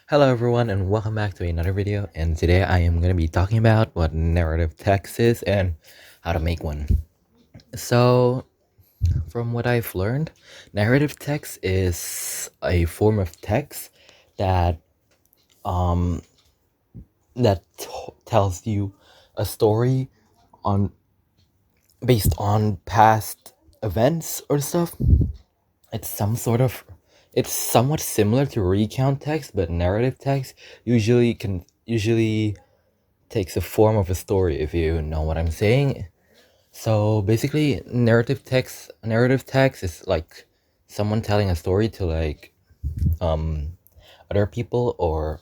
Hello everyone and welcome back to another video, and today I am going to be talking about what narrative text is and how to make one. So from what I've learned, narrative text is a form of text that um tells you a story on based on past events or stuff. It's it's somewhat similar to recount text, but narrative text usually takes the form of a story, if you know what I'm saying. So basically, narrative text is like someone telling a story to um other people or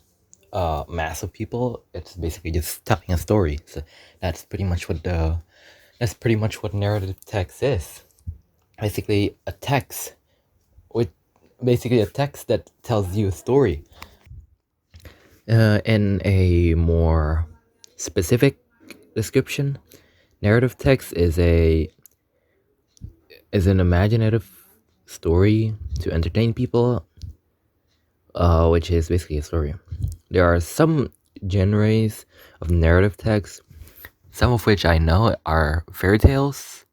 mass of people. It's basically just telling a story. So that's pretty much what narrative text is. Basically a text with basically a text that tells you a story. In a more specific description, narrative text is an imaginative story to entertain people, which is basically a story. There are some genres of narrative text, some of which I know are fairy tales.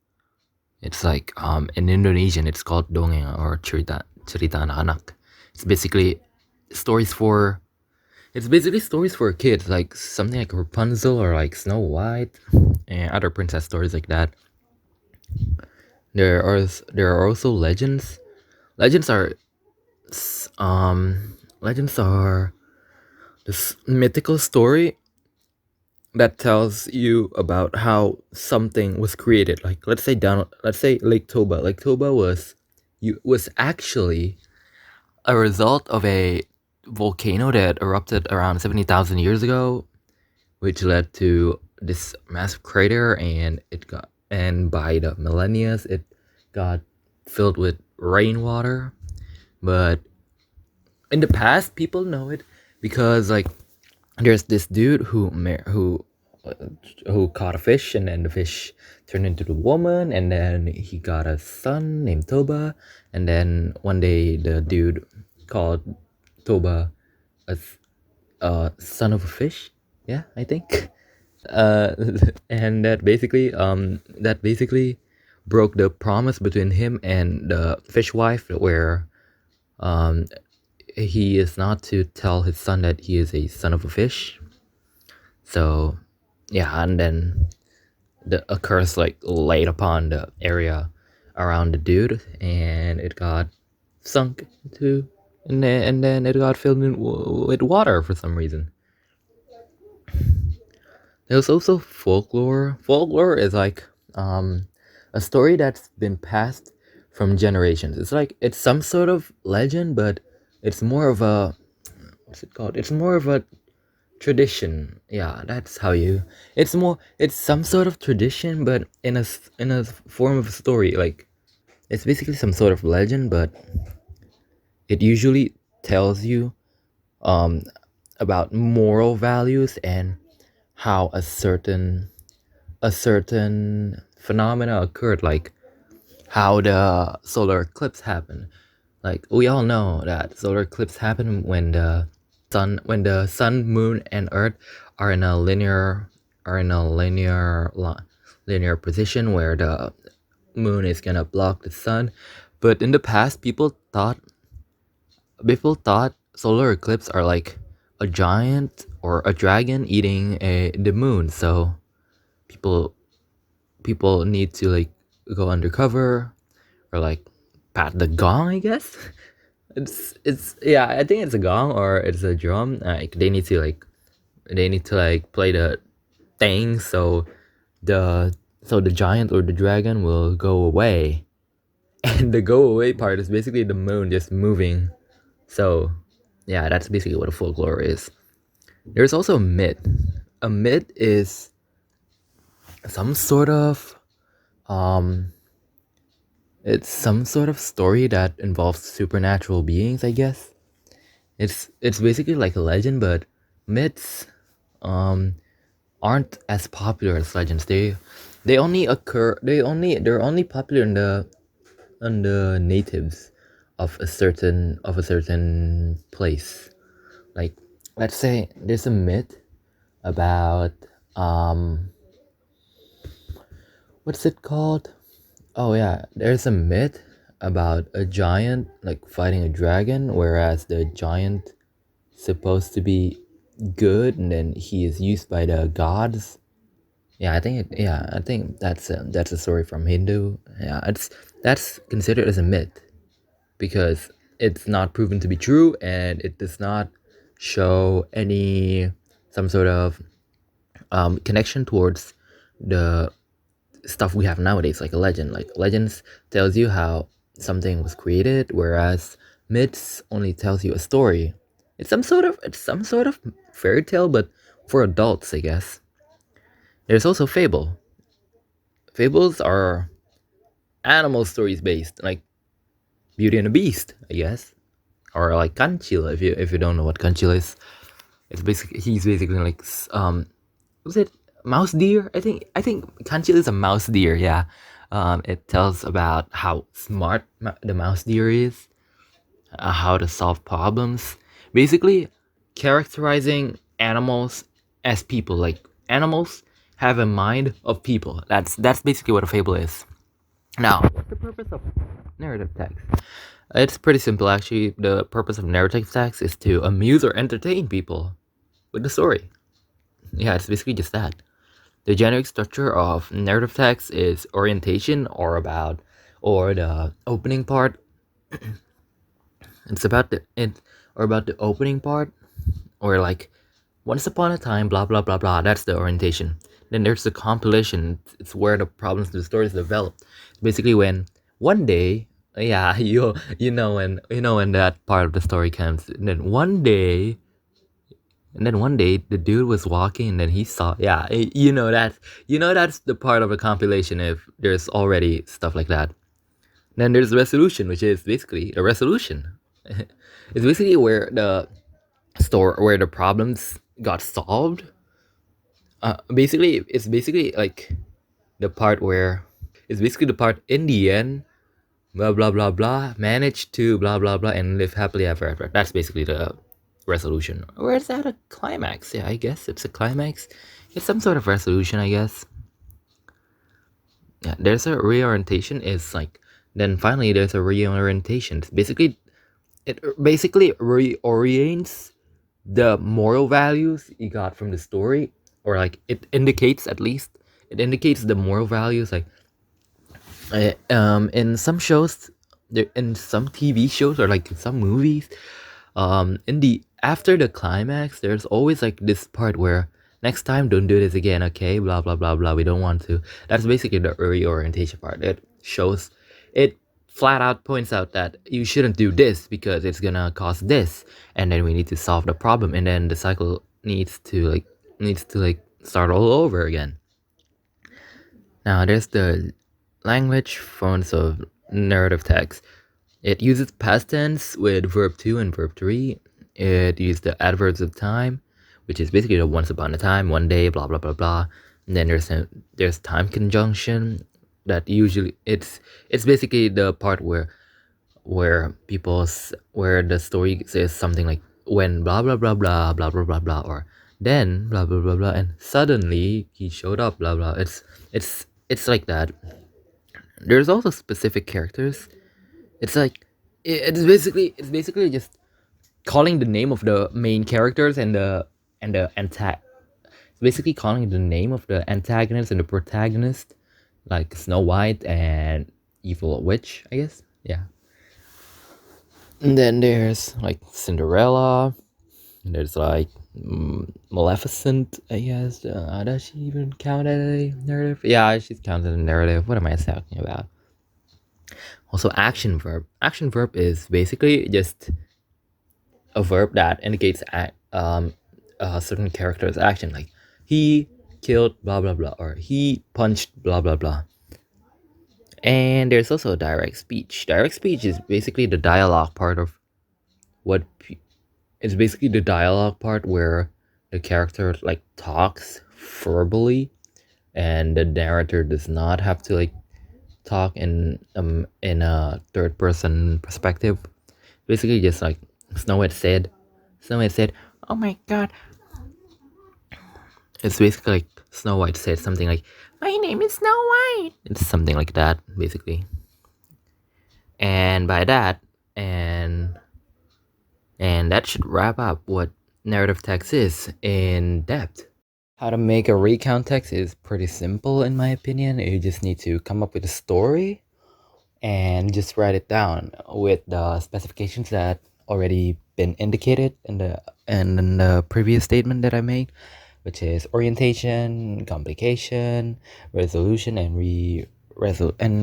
It's like in Indonesian it's called dongeng or cerita anak-anak. It's basically stories for kids, like something like Rapunzel or like Snow White and other princess stories like that. There are also legends. Legends are legends are this mythical story that tells you about how something was created. Like let's say Lake Toba. Lake Toba was actually a result of a volcano that erupted around 70,000 years ago, which led to this massive crater, and by the millennia it got filled with rainwater. But in the past, people know it because like there's this dude uh, who caught a fish, and then the fish turned into the woman, and then he got a son named Toba, and then one day the dude called Toba a son of a fish. Yeah, I think. uh and that basically broke the promise between him and the fish wife, where um he is not to tell his son that he is a son of a fish. So yeah, and then a curse like laid upon the area around the dude, and it got sunk into and then it got filled with water for some reason. There's also folklore. Folklore is like a story that's been passed from generations. It's some sort of legend, but it's more of a what's it called? It's more of a tradition. Yeah, that's how you. It's some sort of tradition, but in a form of a story. Like it's basically some sort of legend, but it usually tells you um about moral values and how a certain phenomena occurred, like how the solar eclipse happened. Like we all know that solar eclipse happen when the sun, moon, and earth are in a linear position where the moon is gonna block the sun. But in the past, people thought solar eclipse are like a giant or a dragon eating the moon. So people people need to like go undercover or like pat the gong, I guess. It's yeah, I think it's a gong or it's a drum. Like they need to like play the thing, so the the giant or the dragon will go away. And the go away part is basically the moon just moving. So yeah, that's basically what a folklore is. There's also a myth. A myth is some sort of um it's some sort of story that involves supernatural beings, I guess. It's basically like a legend, but myths um aren't as popular as legends. They're only popular in the natives of a certain place. Like let's say there's a myth about what's it called? Oh yeah, there's a myth about a giant like fighting a dragon, whereas the giant supposed to be good, and then he is used by the gods. Yeah, I think that's a story from Hindu. Yeah, that's considered as a myth because it's not proven to be true, and it does not show any some sort of connection towards the stuff we have nowadays, like a legend. Like legends tells you how something was created, whereas myths only tells you a story. It's some sort of fairy tale, but for adults, I guess. There's also fable. Fables are animal stories based, like Beauty and the Beast, I guess, or like Kanchil. If you don't know what Kanchil is, he's basically like was it mouse deer? I think Kanchil is a mouse deer. Yeah, it tells about how smart the mouse deer is, how to solve problems. Basically, characterizing animals as people. Like animals have a mind of people. That's basically what a fable is. Now, what's the purpose of narrative text? It's pretty simple actually. The purpose of narrative text is to amuse or entertain people with the story. Yeah, it's basically just that. The generic structure of narrative text is orientation or the opening part. It's about the opening part, or like once upon a time, blah blah blah blah. That's the orientation. Then there's the compilation. It's where the problems of the story is developed. Basically, when one day, yeah, you know when that part of the story comes. And then one day the dude was walking, and then he saw, yeah, that's the part of a compilation if there's already stuff like that. Then there's resolution, which is basically the resolution. It's basically where the problems got solved. It's basically like the part where it's basically the part in the end, blah blah blah blah, managed to blah blah blah and live happily ever after. That's basically the resolution. Or is that a climax? Yeah, I guess it's a climax. It's some sort of resolution, I guess. Yeah, there's a reorientation. It's like then finally there's a reorientation. It basically reorients the moral values you got from the story, or like it indicates the moral values. Like in some shows, in some TV shows, or like in some movies, in the after the climax, there's always like this part where next time don't do this again, okay, blah blah blah blah, we don't want to. That's basically the reorientation part. It flat out points out that you shouldn't do this because it's gonna cause this, and then we need to solve the problem, and then the cycle needs to like start all over again. Now there's the language forms of narrative text. It uses past tense with verb 2 and verb 3. It uses the adverbs of time, which is basically the once upon a time, one day, blah blah blah blah. And then there's time conjunction that usually it's basically the part where the story says something like when blah blah blah blah blah blah blah blah, or then blah blah blah blah, and suddenly he showed up, blah blah. It's like that. There's also specific characters. It's like it's basically just calling the name of the main characters and the it's basically calling the name of the antagonist and the protagonist, like Snow White and Evil Witch, I guess. Yeah. And then there's like Cinderella. And there's like Maleficent, I guess. Does she even count as a narrative? Yeah, she's counted as a narrative. What am I talking about? Also, action verb. Action verb is basically just a verb that indicates a certain character's action, like he killed blah blah blah, or he punched blah blah blah. And there's also direct speech. Direct speech is basically the dialogue part of what it's basically the dialogue part where the character like talks verbally, and the narrator does not have to like talk in a third person perspective. Basically just like Snow White said, Oh my god. It's basically like Snow White said something like, "My name is Snow White." It's something like that, basically. And by that, and that should wrap up what narrative text is in depth. How to make a recount text is pretty simple in my opinion. You just need to come up with a story and just write it down with the specifications that already been indicated in the previous statement that I made, which is orientation, complication, resolution, and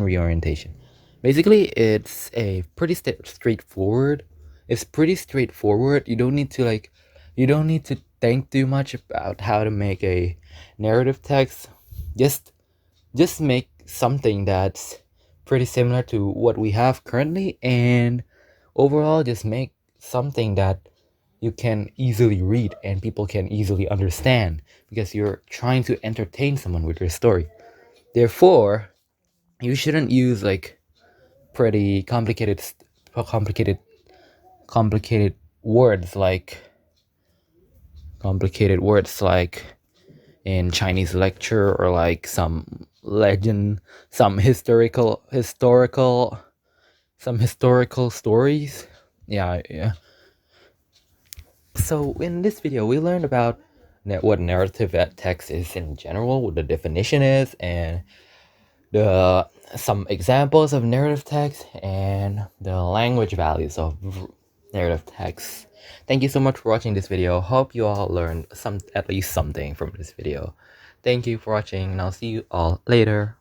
reorientation. Basically, it's a pretty straightforward. It's pretty straightforward. You don't need to think too much about how to make a narrative text. Just just make something that's pretty similar to what we have currently, and overall just make something that you can easily read and people can easily understand, because you're trying to entertain someone with your story. Therefore, you shouldn't use like pretty complicated complicated words like complicated words like in Chinese lecture, or like some legend, some historical stories. Yeah. So in this video, we learned about what narrative text is in general, what the definition is, and the some examples of narrative text and the language values of narrative text. Thank you so much for watching this video. Hope you all learned at least something from this video. Thank you for watching, and I'll see you all later.